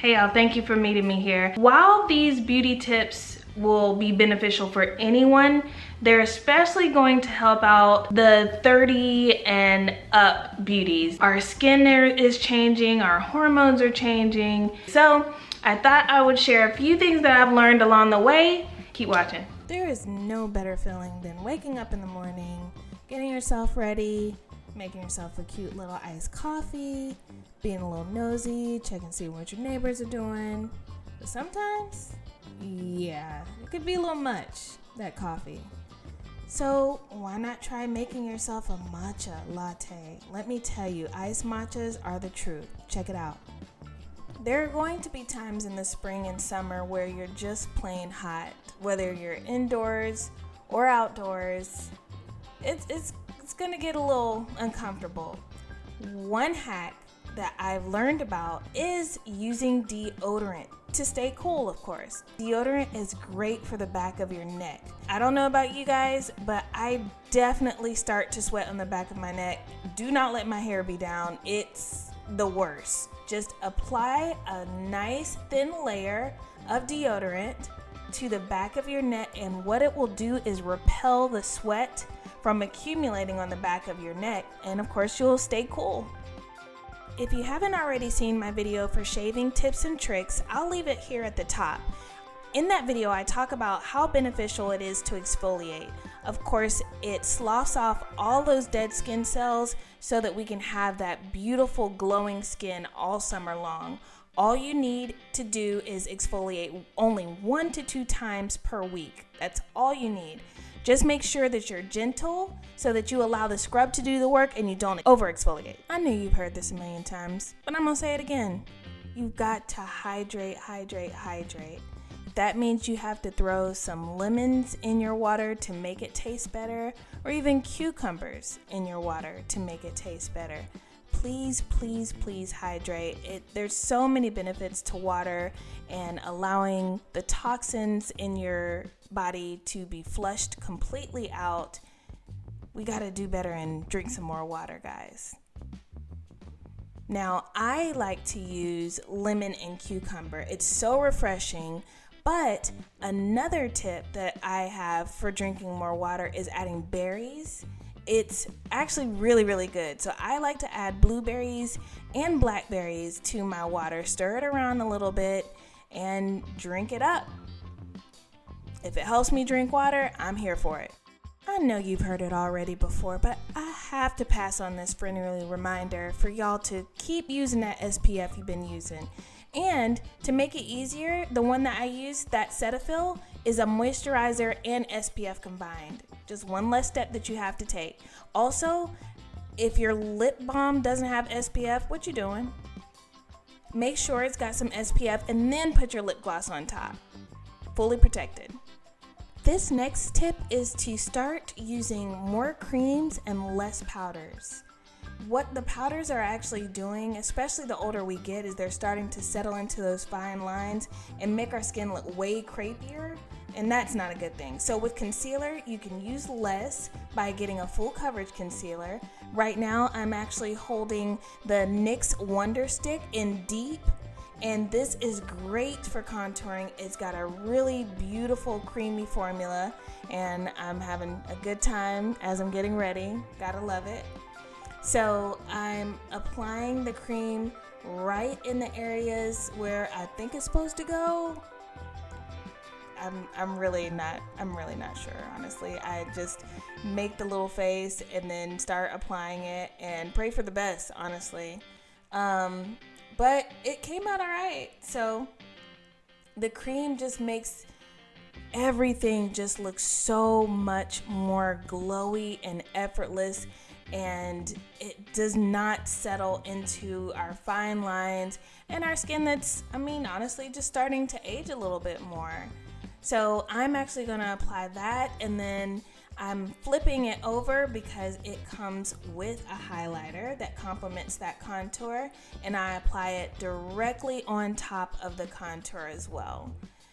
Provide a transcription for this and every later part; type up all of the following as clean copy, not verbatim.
Hey y'all, thank you for meeting me here. While these beauty tips will be beneficial for anyone, they're especially going to help out the 30 and up beauties. Our skin is changing, our hormones are changing. So I thought I would share a few things that I've learned along the way. Keep watching. There is no better feeling than waking up in the morning, getting yourself ready, making yourself a cute little iced coffee, being a little nosy, checking to see what your neighbors are doing. But sometimes, yeah, it could be a little much, that coffee. So why not try making yourself a matcha latte? Let me tell you, iced matchas are the truth. Check it out. There are going to be times in the spring and summer where you're just plain hot, whether you're indoors or outdoors. It's gonna get a little uncomfortable. One hack that I've learned about is using deodorant to stay cool, of course. Deodorant is great for the back of your neck. I don't know about you guys, but I definitely start to sweat on the back of my neck. Do not let my hair be down. It's the worst. Just apply a nice thin layer of deodorant to the back of your neck, and what it will do is repel the sweat from accumulating on the back of your neck, and of course you'll stay cool. If you haven't already seen my video for shaving tips and tricks, I'll leave it here at the top. In that video, I talk about how beneficial it is to exfoliate. Of course, it sloughs off all those dead skin cells so that we can have that beautiful glowing skin all summer long. All you need to do is exfoliate only 1 to 2 times per week. That's all you need. Just make sure that you're gentle so that you allow the scrub to do the work and you don't over exfoliate. I know you've heard this a million times, but I'm gonna say it again. You've got to hydrate, hydrate, hydrate. That means you have to throw some lemons in your water to make it taste better, or even cucumbers in your water to make it taste better. Please, please, please hydrate. There's so many benefits to water and allowing the toxins in your body to be flushed completely out. We gotta do better and drink some more water, guys. Now, I like to use lemon and cucumber. It's so refreshing. But another tip that I have for drinking more water is adding berries. It's actually really, really good. So I like to add blueberries and blackberries to my water, stir it around a little bit, and drink it up. If it helps me drink water, I'm here for it. I know you've heard it already before, but I have to pass on this friendly reminder for y'all to keep using that SPF you've been using. And to make it easier, the one that I use, that Cetaphil, is a moisturizer and SPF combined. Just one less step that you have to take. Also, if your lip balm doesn't have SPF, what you doing? Make sure it's got some SPF and then put your lip gloss on top. Fully protected. This next tip is to start using more creams and less powders. What the powders are actually doing, especially the older we get, is they're starting to settle into those fine lines and make our skin look way crepier, and that's not a good thing. So with concealer, you can use less by getting a full coverage concealer. Right now, I'm actually holding the NYX Wonder Stick in Deep, and this is great for contouring. It's got a really beautiful creamy formula, and I'm having a good time as I'm getting ready. Gotta love it. So I'm applying the cream right in the areas where I think it's supposed to go. I'm really not sure, honestly. I just make the little face and then start applying it and pray for the best, honestly. But it came out all right. So the cream just makes everything just look so much more glowy and effortless, and it does not settle into our fine lines and our skin that's, honestly, just starting to age a little bit more. So I'm actually gonna apply that, and then I'm flipping it over because it comes with a highlighter that complements that contour, and I apply it directly on top of the contour as well.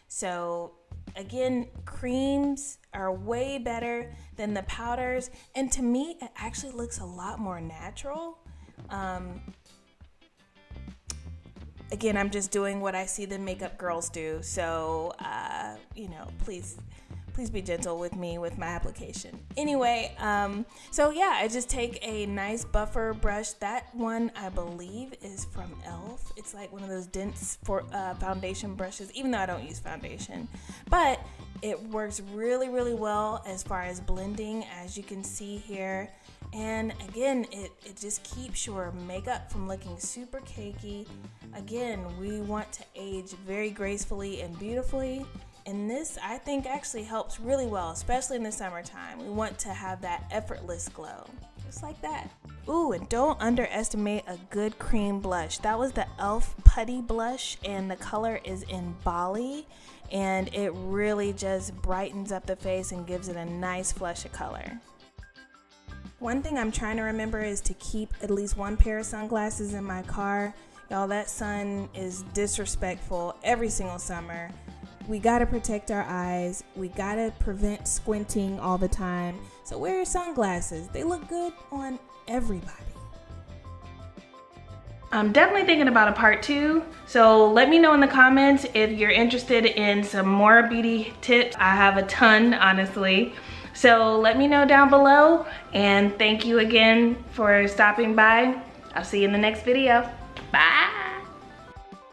So again, creams are way better than the powders, and to me, it actually looks a lot more natural. again, I'm just doing what I see the makeup girls do. So, you know, please be gentle with me with my application. Anyway, so yeah, I just take a nice buffer brush. That one I believe is from e.l.f. It's like one of those dense foundation brushes, even though I don't use foundation. But it works really, really well as far as blending, as you can see here. And again, it just keeps your makeup from looking super cakey. Again, we want to age very gracefully and beautifully. And this, I think, actually helps really well, especially in the summertime. We want to have that effortless glow, just like that. Ooh, and don't underestimate a good cream blush. That was the e.l.f. Putty Blush, and the color is in Bali. And it really just brightens up the face and gives it a nice flush of color. One thing I'm trying to remember is to keep at least one pair of sunglasses in my car. Y'all, that sun is disrespectful every single summer. We gotta protect our eyes. We gotta prevent squinting all the time. So wear your sunglasses. They look good on everybody. I'm definitely thinking about a part 2. So let me know in the comments if you're interested in some more beauty tips. I have a ton, honestly. So let me know down below. And thank you again for stopping by. I'll see you in the next video. Bye.